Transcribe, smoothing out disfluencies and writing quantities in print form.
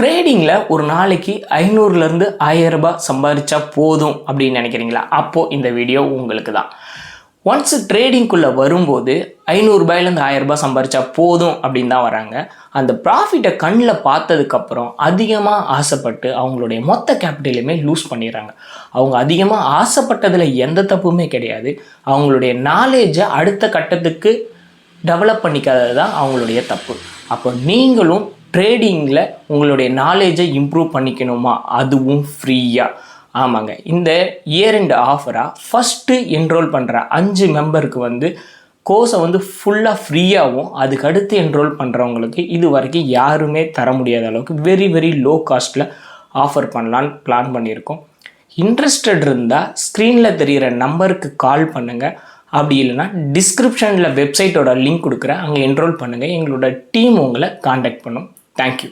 ட்ரேடிங்கில் ஒரு நாளைக்கு 500லேருந்து 1000 ரூபாய் சம்பாதிச்சா போதும் அப்படின்னு நினைக்கிறீங்களா? அப்போது இந்த வீடியோ உங்களுக்கு தான். ஒன்ஸ் ட்ரேடிங்குள்ளே வரும்போது 500 ரூபாயிலேருந்து 1000 ரூபாய் சம்பாதிச்சா போதும் அப்படின்னு தான் வராங்க. அந்த ப்ராஃபிட்டை கண்ணில் பார்த்ததுக்கப்புறம் அதிகமாக ஆசைப்பட்டு அவங்களுடைய மொத்த கேபிட்டலையுமே லூஸ் பண்ணிடுறாங்க. அவங்க அதிகமாக ஆசைப்பட்டதில் எந்த தப்புமே கிடையாது. அவங்களுடைய நாலேஜை அடுத்த கட்டத்துக்கு டெவலப் பண்ணிக்காதது தான் அவங்களுடைய தப்பு. அப்போ நீங்களும் ட்ரேடிங்கில் உங்களுடைய நாலேஜை இம்ப்ரூவ் பண்ணிக்கணுமா? அதுவும் ஃப்ரீயாக. ஆமாங்க, இந்த இயர் எண்ட் ஆஃபராக ஃபஸ்ட்டு என்ரோல் பண்ணுற 5 மெம்பருக்கு கோர்ஸை ஃபுல்லாக ஃப்ரீயாகவும், அதுக்கு அடுத்து என்ரோல் பண்ணுறவங்களுக்கு இது வரைக்கும் யாருமே தர முடியாத அளவுக்கு வெரி வெரி லோ காஸ்ட்டில் ஆஃபர் பண்ணலான்னு பிளான் பண்ணியிருக்கோம். இன்ட்ரெஸ்டட் இருந்தால் ஸ்க்ரீனில் தெரிகிற நம்பருக்கு கால் பண்ணுங்கள். அப்படி இல்லைனா டிஸ்கிரிப்ஷனில் வெப்சைட்டோட லிங்க் கொடுக்குறேன், அங்கே என்ரோல் பண்ணுங்கள். எங்களோட டீம் உங்களை காண்டாக்ட் பண்ணும். தேங்க்யூ.